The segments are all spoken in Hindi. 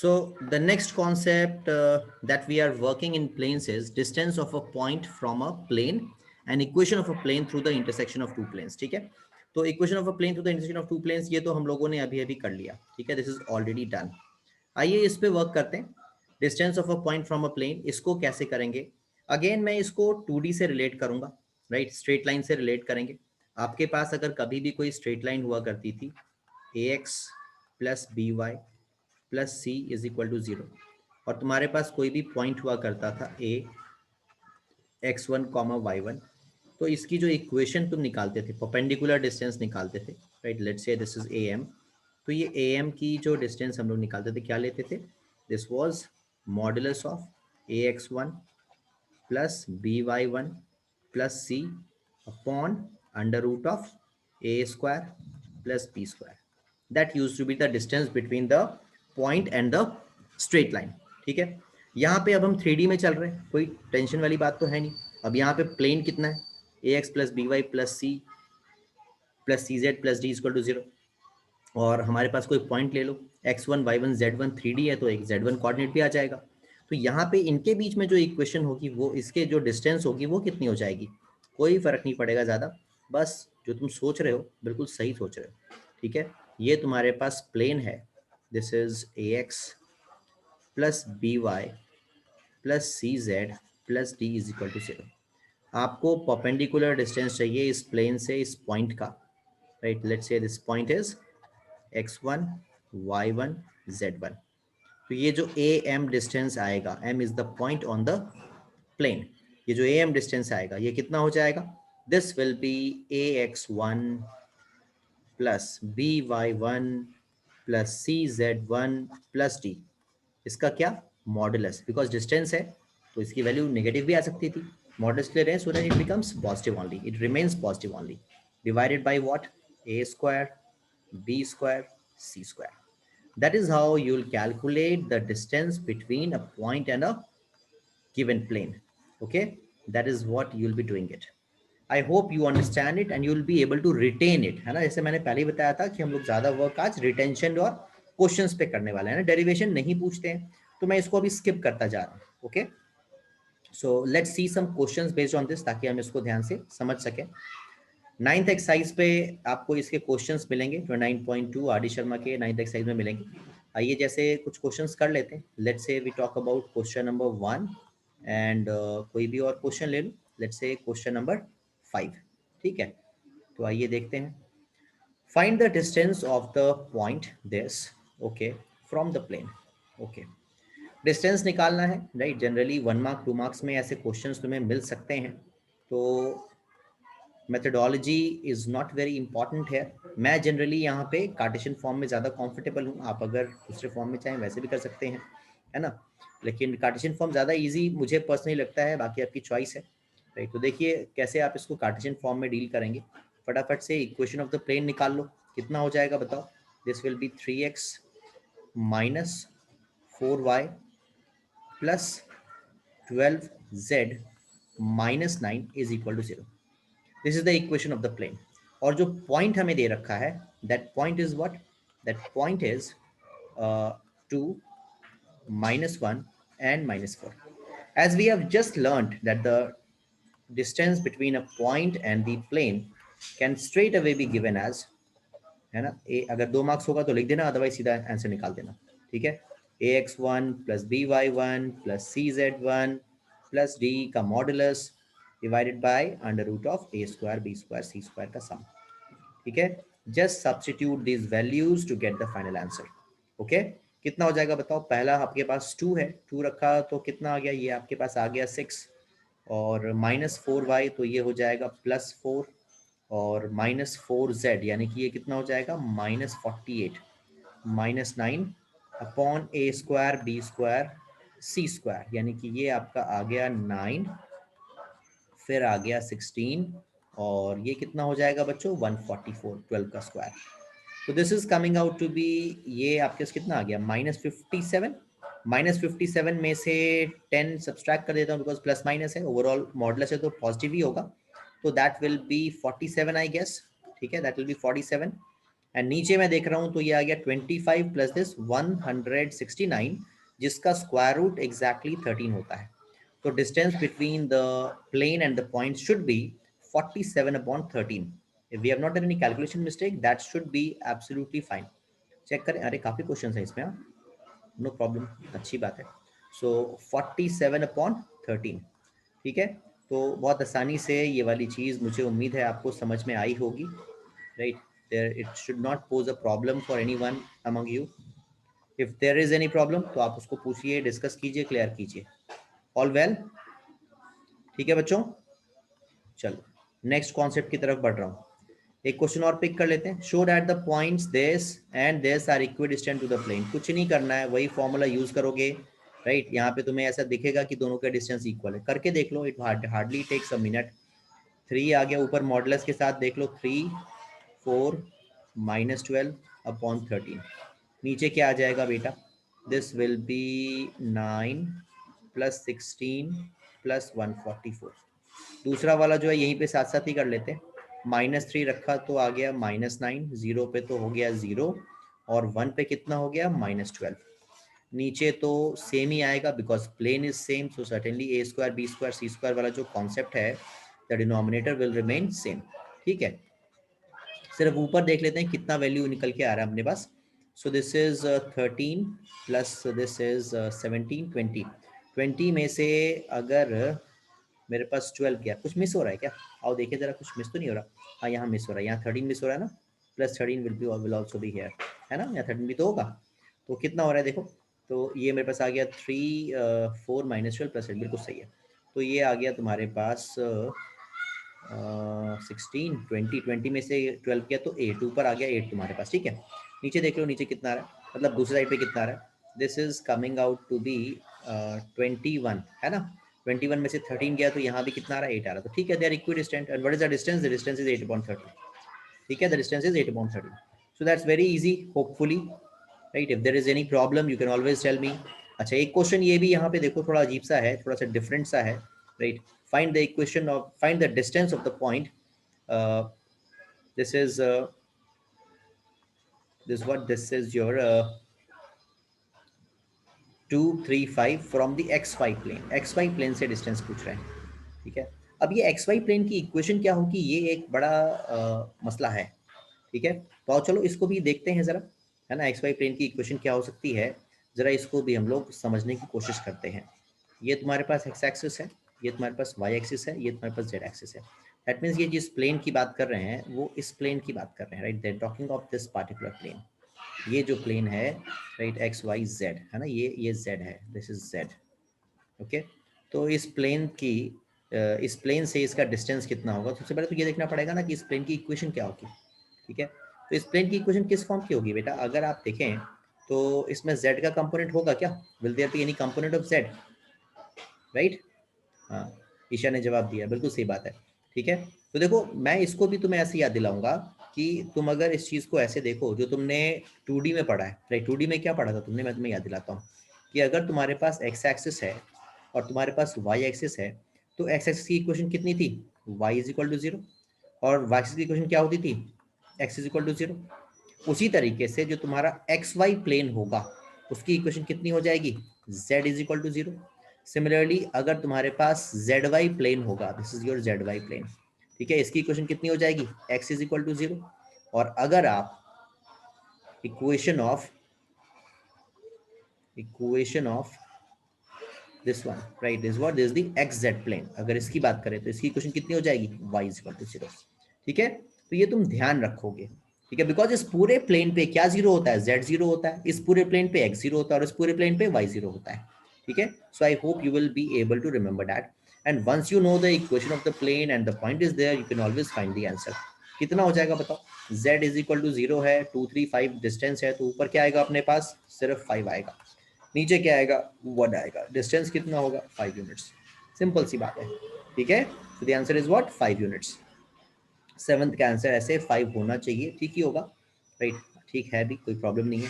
So the next concept that we are working in planes is distance of a point from a plane and equation of a plane through the intersection of two planes. ठीक है, तो equation of a plane through the intersection of two planes ये तो हम लोगों ने अभी अभी कर लिया. ठीक है, this is already done. आइए इस पे वर्क करते हैं. Distance of a point from a plane, इसको कैसे करेंगे? अगेन मैं इसको 2D से रिलेट करूंगा, राइट? स्ट्रेट लाइन से रिलेट करेंगे. आपके पास अगर कभी भी कोई स्ट्रेट लाइन हुआ करती थी, ax plus B Y plus C is equal to 0, और तुम्हारे पास कोई भी पॉइंट हुआ करता था a x1 कॉमा y1, तो इसकी जो इक्वेशन तुम निकालते थे, परपेंडिकुलर डिस्टेंस निकालते थे, right? Let's say this is am. तो ये am की जो डिस्टेंस हम लोग निकालते थे, क्या लेते थे? This was modulus of ax1 plus by1 plus c upon under root of a square plus b square. That use to be the distance between the point and the straight line. ठीक है, यहाँ पे अब हम 3D में चल रहे हैं, कोई टेंशन वाली बात तो है नहीं. अब यहाँ पे प्लेन कितना है? ax plus B Y plus C Z plus D equal to 0. और हमारे पास कोई पॉइंट ले लो, x1 y1 z1, 3D है तो एक z1 कोऑर्डिनेट भी आ जाएगा. तो यहाँ पे इनके बीच में जो इक्वेशन होगी, वो इसके जो डिस्टेंस होगी वो कितनी हो जाएगी? कोई फर्क नहीं पड़ेगा ज़्यादा, बस जो तुम सोच रहे हो बिल्कुल सही सोच रहे हो. ठीक है, ये तुम्हारे पास प्लेन है, this is ax plus B Y plus C Z plus D is equal to 0. आपको परपेंडिकुलर डिस्टेंस चाहिए इस प्लेन से इस पॉइंट का, right? Let's say this point is x1 y1 z1. तो ये जो am डिस्टेंस आएगा, m is the point on the plane, ये जो am डिस्टेंस आएगा ये कितना हो जाएगा? This will be ax1 plus by1 plus cz1 plus d. इसका क्या? मॉडुलस, बिकॉज डिस्टेंस है तो इसकी वैल्यू नेगेटिव भी आ सकती थी. मॉडुलस ले रहे हैं, so that it becomes positive only, it remains positive only. Divided by what? a square b square c square. That is how you will calculate the distance between a point and a given plane. Okay, that is what you will be doing it. I hope you understand it and you will be able to retain it, है ना? जैसे मैंने पहले ही बताया था कि हम लोग ज्यादा वर्क आज रिटेंशन और क्वेश्चंस पे करने वाले हैं ना, डेरिवेशन नहीं पूछते हैं, तो मैं इसको अभी स्किप करता जा रहा हूँ. Okay, so let's see some questions based on this, ताकि हम इसको ध्यान से समझ सकें. 9th एक्सरसाइज पे आपको इसके क्वेश्चंस मिलेंगे, जो 9.2 आर डी शर्मा के 9th एक्सरसाइज में मिलेंगे. आइए जैसे कुछ क्वेश्चंस कर लेते हैं. Let's say we talk about question number 1 and कोई भी और क्वेश्चन ले लो. Let's say question number 5. ठीक है, तो आइए देखते हैं. Find the distance of the point this, okay, from the plane. Okay, distance निकालना है, राइट? जनरली 1 मार्क 2 मार्क्स में ऐसे क्वेश्चंस तुम्हें मिल सकते हैं, तो methodology is not very important है. मैं जनरली यहाँ पे कार्टेशियन फॉर्म में ज़्यादा कंफर्टेबल हूँ. आप अगर दूसरे फॉर्म में चाहें वैसे भी कर सकते हैं, है ना? लेकिन कार्टेशियन फॉर्म ज़्यादा इजी मुझे पर्सनली लगता है, बाकी आपकी चॉइस है, राइट? तो देखिए कैसे आप इसको कार्टेशियन फॉर्म में डील करेंगे. फटाफट से इक्वेशन ऑफ द प्लेन निकाल लो. कितना हो जाएगा बताओ? This will be 3x minus 4y plus 12z minus 9 is equal to 0. This is the equation of the plane. और जो पॉइंट हमें दे रखा है, that point is what? That point is 2 -1 and -4. As we have just learned that the distance between a point and the plane can straight away be given as, है ना? अगर 2 मार्क्स होगा तो लिख देना, अदरवाइज सीधा आंसर निकाल देना. ठीक है, ax1 plus by1 plus cz1 plus d का modulus divided by under root of a square b square c square का सम. ठीक है, just substitute these values to get the final answer. Okay, कितना हो जाएगा बताओ? पहला आपके पास 2 है, 2 रखा तो कितना आ गया? ये आपके पास आ गया 6, और -4y तो ये हो जाएगा +4, और -4z यानी कि ये कितना हो जाएगा? -48, -9 upon a square b square c square, यानी कि ये आपका आ गया 9, फिर आ गया 16, और ये कितना हो जाएगा बच्चों? 144, 12 का स्क्वायर. तो this is coming out to be, ये आपके पास कितना आ गया? -57. -57 में से 10 सब्सट्रैक्ट कर देता हूँ, बिकॉज प्लस माइनस है, ओवरऑल मॉडुलस है तो पॉजिटिव ही होगा. तो that will be 47 I guess. ठीक है, दैट विल बी 47. एंड नीचे मैं देख रहा हूं तो ये आ गया 25 प्लस दिस 169, जिसका स्क्वायर रूट एग्जैक्टली 13 होता है। तो distance between the plane and the point should be 47/13। If we have not done any calculation mistake that should be absolutely fine. Check करें, अरे काफी क्वेश्चन है इसमें, नो प्रॉब्लम, अच्छी बात है। सो 47/13, ठीक है। तो बहुत आसानी से ये वाली चीज़ मुझे उम्मीद है आपको समझ में आई होगी, right. There it should not pose a problem for anyone among you. If there is any problem तो आप उसको पूछिए, डिस्कस कीजिए, क्लियर कीजिए। ऑल वेल, ठीक है बच्चों। चलो नेक्स्ट कॉन्सेप्ट की तरफ बढ़ रहा हूँ। एक क्वेश्चन और पिक कर लेते हैं। Show that the points this and this are equidistant to the plane. कुछ नहीं करना है, वही फॉर्मूला यूज करोगे, राइट। यहाँ पे तुम्हें ऐसा दिखेगा कि दोनों का डिस्टेंस इक्वल है, करके देख लो, it hardly takes a minute. 3 आ गया ऊपर, मॉडुलस के साथ देख लो, 3 4 -12/13। नीचे क्या आ जाएगा बेटा, दिस विल बी 9 + 16 + 144। दूसरा वाला जो है यहीं पे साथ साथ ही कर लेते हैं। -3 रखा तो आ गया -9, 0 पे तो हो गया 0, और 1 पे कितना हो गया -12। नीचे तो सेम ही आएगा because plane is same, so certainly a² b² c² वाला जो कॉन्सेप्ट है the denominator will remain same, ठीक है। सिर्फ ऊपर देख लेते हैं कितना वैल्यू निकल के आ रहा है अपने पास। So this is 13 plus this is 17, 20। 20 में से अगर मेरे पास 12 गया, कुछ मिस हो रहा है क्या? आओ देखिए जरा, कुछ मिस तो नहीं हो रहा? हाँ यहाँ मिस हो रहा है, यहाँ 13 मिस हो रहा है ना, +13 विल ऑल्सो बी हियर, है ना, यहाँ 13 भी तो होगा। तो कितना हो रहा है देखो, तो ये मेरे पास आ गया 3 4 -12 +8, बिल्कुल सही है। तो ये आ गया तुम्हारे पास 16 20, 20 में से 12 किया तो 8, ऊपर आ गया 8 तुम्हारे पास, ठीक है। नीचे देख लो, नीचे कितना आ रहा है, मतलब दूसरी साइड पे कितना आ रहा है, this is coming out to be 21, है ना। 21 में से 13 गया तो यहाँ भी कितना आ रहा है, 8 आ रहा है, तो ठीक है, they are equidistant. And what is the distance? The distance is 8/13, ठीक है, the distance is 8/13। So that's very easy hopefully, right. If there is any problem you can always tell me. अच्छा, एक क्वेश्चन ये भी यहाँ पे देखो, थोड़ा अजीब सा है, थोड़ा सा डिफरेंट सा है, right. Find the equation of, find the distance of the point, this is this is your 235 from the XY plane. XY plane से डिस्टेंस पूछ रहे हैं, ठीक है। अब ये XY प्लेन की इक्वेशन क्या होगी, ये एक बड़ा मसला है, ठीक है। तो आओ चलो इसको भी देखते हैं जरा, है ना। XY प्लेन की इक्वेशन क्या हो सकती है, जरा इसको भी हम लोग समझने की कोशिश करते हैं। ये तुम्हारे पास x एक्सिस है, ये तुम्हारे पास y एक्सिस है, ये तुम्हारे पास z एक्सिस है। दैट मीन्स ये जिस प्लेन की बात कर रहे हैं वो इस प्लेन की बात कर रहे हैं, right. They are talking of this particular plane. ये जो प्लेन है, राइट, एक्स वाई जेड, है ना, ये जेड है, दिस इज जेड, ओके। तो इस प्लेन की इस प्लेन से इसका डिस्टेंस कितना होगा, सबसे पहले तो ये देखना पड़ेगा ना कि इस प्लेन की इक्वेशन क्या होगी, ठीक है। तो इस प्लेन की इक्वेशन किस फॉर्म की होगी बेटा, अगर आप देखें तो इसमें z का कंपोनेंट होगा क्या, will there be any component of z, right. हाँ, ईशा ने जवाब दिया, बिल्कुल सही बात है, ठीक है। तो देखो मैं इसको भी तुम्हें ऐसे याद दिलाऊंगा कि तुम अगर इस चीज को ऐसे देखो जो तुमने 2D में पढ़ा है, राइट। 2D में क्या पढ़ा था तुमने, मैं तुम्हें याद दिलाता हूँ कि अगर तुम्हारे पास x एक्सिस है और तुम्हारे पास y एक्सिस है, तो x एक्सिस की इक्वेशन कितनी थी, y इज इक्वल टू 0, और y एक्सिस की इक्वेशन क्या होती थी, x इज इक्वल टू 0। उसी तरीके से जो तुम्हारा XY प्लेन होगा उसकी इक्वेशन कितनी हो जाएगी, z is equal to 0। Similarly अगर तुम्हारे पास ZY प्लेन होगा, this is your ZY plane, ठीक है, इसकी इक्वेशन कितनी हो जाएगी, x इज इक्वल टू 0। और अगर आप equation of this one, right, this the XZ plane, अगर इसकी बात करें तो इसकी इक्वेशन कितनी हो जाएगी, y इज इक्वल टू 0, ठीक है। तो ये तुम ध्यान रखोगे, ठीक है, बिकॉज इस पूरे प्लेन पे क्या 0 होता है, z 0 होता है, इस पूरे प्लेन पे x 0 होता है, और इस पूरे प्लेन पे y 0 होता है, ठीक है। So I hope you will be able to remember that, and once you know the equation of the plane and the point is there, you can always find the answer. कितना हो जाएगा बताओ, z इज इक्वल टू 0 है, 235 डिस्टेंस है, तो ऊपर क्या आएगा अपने पास, सिर्फ 5 आएगा, नीचे क्या आएगा, 1 आएगा, डिस्टेंस कितना होगा, 5 यूनिट्स, सिंपल सी बात है, ठीक है। तो the answer is what, 5 units. Seventh का आंसर ऐसे 5 होना चाहिए, ठीक ही होगा, राइट, ठीक है भी, कोई प्रॉब्लम नहीं है।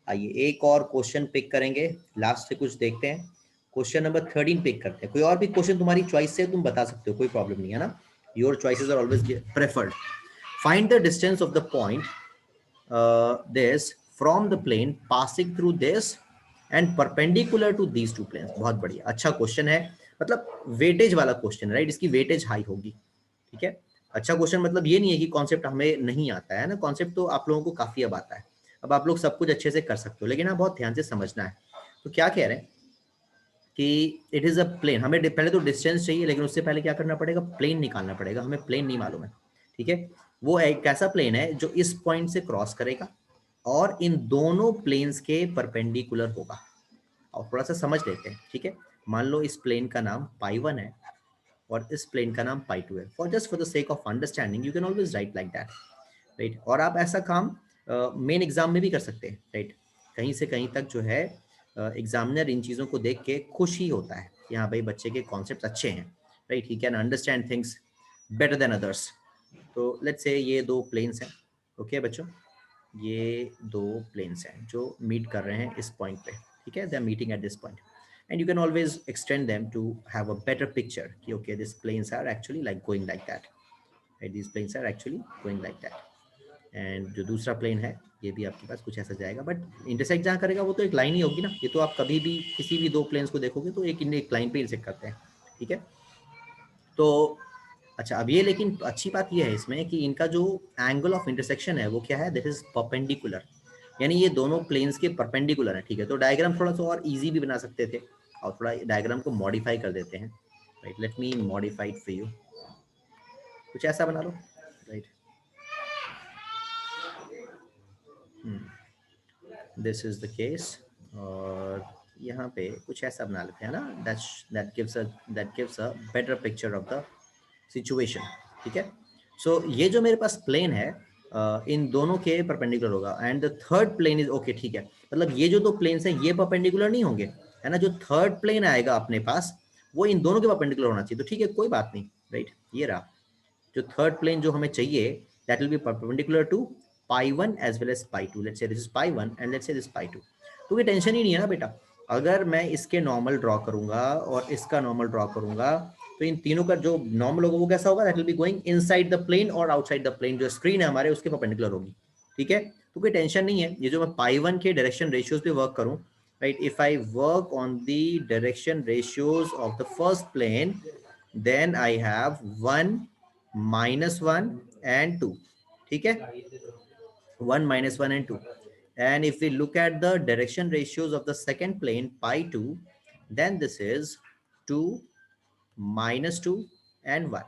आइए एक और क्वेश्चन पिक करेंगे, लास्ट से कुछ देखते हैं। क्वेश्चन नंबर 13 पिक करते हैं। कोई और भी क्वेश्चन तुम्हारी चॉइस से तुम बता सकते हो, कोई प्रॉब्लम नहीं है ना, your choices are always preferred. Find the distance of the point this from the plane passing through this and perpendicular to these two planes. बहुत बढ़िया, अच्छा क्वेश्चन है, मतलब वेटेज वाला क्वेश्चन, राइट, इसकी वेटेज हाई होगी, ठीक है। अच्छा क्वेश्चन मतलब ये नहीं है कि कॉन्सेप्ट हमें नहीं आता है ना, कॉन्सेप्ट तो आप लोगों को काफी अब आता है, अब आप लोग सब कुछ अच्छे से कर सकते हो, लेकिन हाँ बहुत ध्यान से समझना है। तो क्या कह रहे हैं कि इट इज अ प्लेन, हमें पहले तो डिस्टेंस चाहिए, लेकिन उससे पहले क्या करना पड़ेगा, प्लेन निकालना पड़ेगा, हमें प्लेन नहीं मालूम है, ठीक है। वो एक ऐसा प्लेन है जो इस पॉइंट से क्रॉस करेगा और इन दोनों प्लेन्स के परपेंडिकुलर होगा। और थोड़ा सा समझ लेते हैं, ठीक है। मान लो इस प्लेन का नाम पाई 1 है और इस प्लेन का नाम पाई 2 है। For just for the sake of understanding you can always right like that, right. और आप ऐसा काम मेन एग्जाम में भी कर सकते हैं, राइट। कहीं से कहीं तक जो है एग्जामिनर इन चीज़ों को देख के खुश ही होता है कि हाँ भाई बच्चे के कॉन्सेप्ट अच्छे हैं, right, he can understand things better than others. तो लेट्स से ये दो प्लेन्स हैं, ओके बच्चों, ये दो प्लेन्स हैं जो मीट कर रहे हैं इस पॉइंट पे, ठीक है, they are meeting at this point and you can always extend them to have a better picture कि okay this planes are actually like going like that, right, this planes are actually going like that. And जो दूसरा प्लेन है ये भी आपके पास कुछ ऐसा जाएगा, बट इंटरसेक्ट जहाँ करेगा वो तो एक लाइन ही होगी ना, ये तो आप कभी भी किसी भी दो प्लेन्स को देखोगे तो एक लाइन पे इंटरसेक्ट करते हैं, ठीक है। तो अच्छा, अब ये लेकिन अच्छी बात ये है इसमें कि इनका जो एंगल ऑफ इंटरसेक्शन है वो क्या है, दैट इज परपेंडिकुलर, यानी ये दोनों प्लेन्स के परपेंडिकुलर है, ठीक है। तो डायग्राम थोड़ा सा और इजी भी बना सकते थे और थोड़ा डायग्राम को मॉडिफाई कर देते हैं, right, let me modify it for you, कुछ ऐसा बना लो, right, this is the case, और यहाँ पे कुछ ऐसा बना लेते हैं ना, that gives a better picture of the situation, ठीक है। सो ये जो मेरे पास प्लेन है इन दोनों के परपेंडिकुलर होगा and the third plane is okay, ठीक है, मतलब ये जो दो प्लेन्स हैं ये परपेंडिकुलर नहीं होंगे, है ना, जो थर्ड प्लेन आएगा अपने पास वो इन दोनों के परपेंडिकुलर होना चाहिए, तो ठीक है कोई बात नहीं, राइट, ये रहा जो थर्ड प्लेन जो हमें चाहिए, that will be perpendicular to pi 1 as well as pi 2, let's say this is pi 1 and let's say this pi 2। तो ये टेंशन ही नहीं है ना बेटा, अगर मैं इसके नॉर्मल ड्रॉ करूंगा और इसका नॉर्मल ड्रॉ करूंगा तो इन तीनों का जो नॉर्मल होगा वो कैसा होगा, that will be going inside the plane और आउटसाइड द प्लेन, जो स्क्रीन है हमारे उसके परपेंडिकुलर होगी, ठीक है। तो कोई टेंशन नहीं है, ये जो मैं pi 1 के डायरेक्शन रेशियोज पे वर्क करूं, राइट, if I work on the direction ratios of the first plane then I have 1 -1 and 2, ठीक है, 1 -1 and 2, and if we look at the direction ratios of the second plane pi 2 then this is 2 -2 and 1,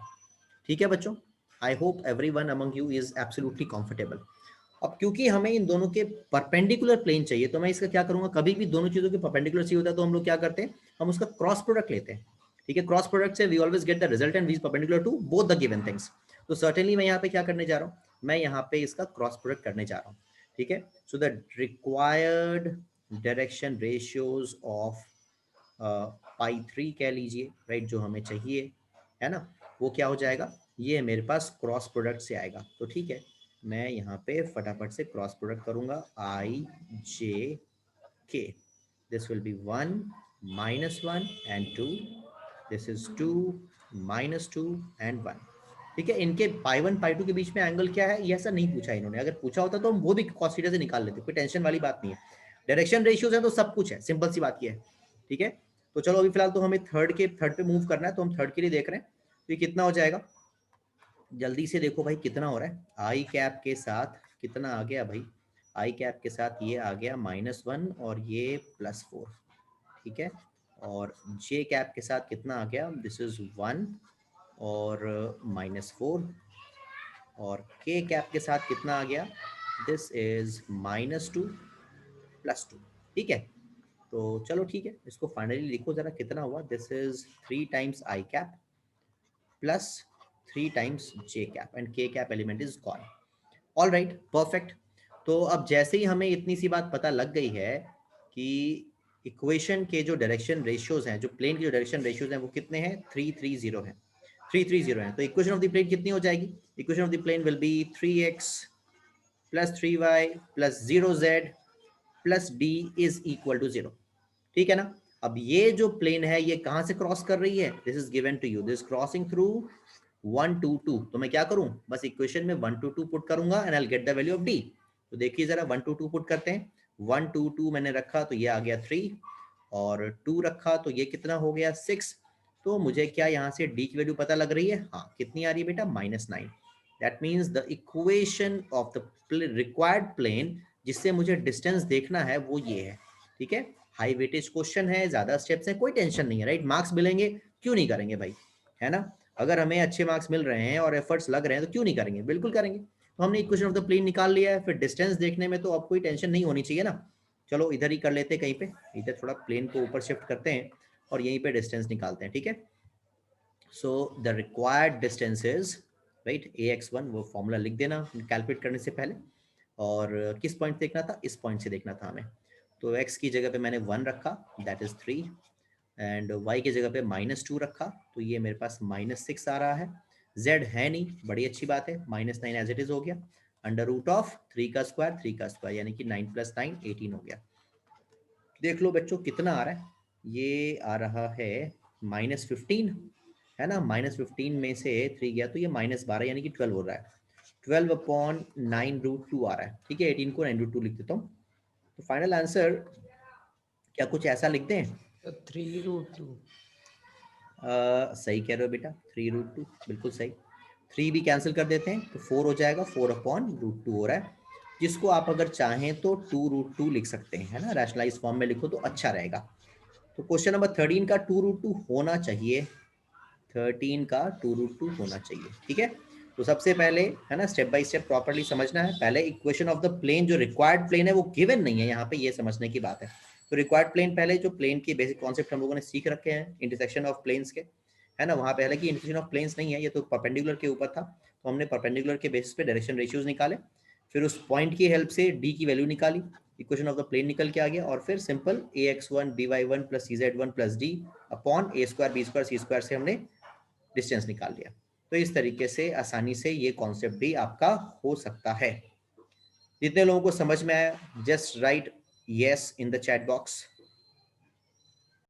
ठीक है बच्चों। I hope everyone among you is absolutely comfortable. अब क्योंकि हमें इन दोनों के परपेंडिकुलर प्लेन चाहिए तो मैं इसका क्या करूंगा, कभी भी दोनों चीजों के परपेंडिकुलर चाहिए होता है तो हम लोग क्या करते हैं, हम उसका क्रॉस प्रोडक्ट लेते हैं, ठीक है। क्रॉस प्रोडक्ट से we always get the result and we is perpendicular to both the given things. तो सर्टेनली मैं यहाँ पे क्या करने जा रहा हूँ, मैं यहाँ पे इसका क्रॉस प्रोडक्ट करने जा रहा हूँ, ठीक है। So the required direction ratios of pi 3 कह लीजिए, राइट, जो हमें चाहिए, है ना, वो क्या हो जाएगा, ये मेरे पास क्रॉस प्रोडक्ट से आएगा। तो ठीक है, मैं यहाँ पे फटाफट से क्रॉस प्रोडक्ट करूंगा, आई जे के, this will B 1 -1 and 2, this is 2 -2 and 1, ठीक है। इनके pi 1 pi 2 के बीच में एंगल क्या है ये ऐसा नहीं पूछा इन्होंने, अगर पूछा होता तो हम वो भी cos थीटा से निकाल लेते, कोई टेंशन वाली बात नहीं है। डायरेक्शन रेशियोज है तो सब कुछ है, सिंपल सी बात ये है, ठीक है। तो चलो अभी फिलहाल तो हमें थर्ड पे मूव करना है, तो हम थर्ड के लिए देख रहे हैं, तो ये कितना हो जाएगा, जल्दी से देखो भाई कितना हो रहा है, आई कैप के साथ कितना आ गया भाई, आई कैप के साथ ये आ गया -1 और ये +4, ठीक है। और जे कैप के साथ कितना आ गया, दिस इज 1 और -4, और के कैप के साथ कितना आ गया, दिस इज -2 +2, ठीक है। तो चलो ठीक है, इसको फाइनली लिखो जरा कितना हुआ, this is 3 times I cap plus 3 times J cap and K cap element is gone. All right, perfect. तो अब जैसे ही हमें इतनी सी बात पता लग गई है कि इक्वेशन के जो डायरेक्शन रेशियोज हैं, जो प्लेन के जो डायरेक्शन रेशियोज हैं वो कितने हैं, 330 हैं, 330 हैं, तो इक्वेशन ऑफ द प्लेन कितनी हो जाएगी, equation of the plane will be 3x + 3y + 0z + d is equal to 0, ठीक है ना। अब ये जो प्लेन है ये कहां से क्रॉस कर रही है, this is given to you, this crossing through 1 2 2, तो मैं क्या करूं, बस इक्वेशन में 1 2 2 पुट करूंगा and I will get the value of d, तो देखिए जरा 1 2 2 पुट करते हैं। 1 2 2 मैंने रखा तो ये आ गया 3 और 2 रखा तो ये कितना हो गया 6। तो मुझे क्या यहाँ से डी की वैल्यू पता लग रही है? हाँ, कितनी आ रही है बेटा? -9। That means the equation of the required plane जिससे मुझे डिस्टेंस देखना है वो ये है। ठीक है, हाई वेटेज क्वेश्चन है, ज्यादा स्टेप्स हैं, कोई टेंशन नहीं है, राइट? मार्क्स मिलेंगे, क्यों नहीं करेंगे भाई, है ना? अगर हमें अच्छे मार्क्स मिल रहे हैं और एफर्ट्स लग रहे हैं तो क्यों नहीं करेंगे, बिल्कुल करेंगे। तो हमने इक्वेशन ऑफ द प्लेन निकाल लिया है, फिर डिस्टेंस देखने में तो अब कोई टेंशन नहीं होनी चाहिए ना। चलो इधर ही कर लेते हैं, कहीं पे इधर थोड़ा प्लेन को ऊपर शिफ्ट करते हैं और यहीं पे डिस्टेंस निकालते हैं। ठीक है, so the required distance is right ax1, वो फॉर्मूला लिख देना कैलकुलेट करने से पहले। और किस पॉइंट से देखना था? इस पॉइंट से देखना था हमें। तो x की जगह पे मैंने 1 रखा, दैट इज 3, एंड y की जगह पे -2 रखा, तो ये मेरे पास -6 आ रहा है। z है नहीं, बड़ी अच्छी बात है, -9 एज इट इज हो गया। √ऑफ 3 का स्क्वायर 3 का स्क्वायर यानी कि 9 + 9 18 हो गया। देख लो बच्चों कितना आ रहा है, ये आ रहा है -15, है ना? -15 में से 3 गया तो ये -12 यानी कि 12 हो रहा है। 12/9√2 आ रहा है। ठीक है, 18 को 9√2 लिख देता हूँ। तो फाइनल आंसर क्या कुछ ऐसा लिख दें? 3√2। सही कह रहे हो बेटा, 3√2 बिल्कुल सही। 3 भी कैंसिल कर देते हैं तो 4 हो जाएगा, 4/√2 हो रहा है, जिसको आप अगर चाहें तो 2√2 लिख सकते हैं, है ना? रैशनलाइज फॉर्म में लिखो तो अच्छा रहेगा। तो क्वेश्चन नंबर 13 का 2√2 होना चाहिए, 13 का 2√2 होना चाहिए। ठीक है, तो सबसे पहले है ना स्टेप बाय स्टेप प्रॉपर्ली समझना है। पहले इक्वेशन ऑफ द प्लेन, जो रिक्वायर्ड प्लेन है वो गिवन नहीं है यहाँ पे, ये समझने की बात है। तो रिक्वायर्ड प्लेन, पहले जो प्लेन की बेसिक कॉन्सेप्ट हम लोगों ने सीख रखे हैं इंटरसेक्शन ऑफ प्लेन्स के, है ना? वहाँ पहले की इंटरसेक्शन ऑफ प्लेन्स नहीं है, ये तो परपेंडिकुलर के ऊपर था। तो हमने परपेंडिकुलर के बेसिस पे डायरेक्शन रेशियोज निकाले, फिर उस पॉइंट की हेल्प से डी की वैल्यू निकाली, इक्वेशन ऑफ द प्लेन निकल के आ गया, और फिर simple ax1 by1 + cz1 + d upon a² b² c² से हमने डिस्टेंस निकाल लिया। तो इस तरीके से आसानी से ये कॉन्सेप्ट भी आपका हो सकता है। जितने लोगों को समझ में आया just right yes in the chat box.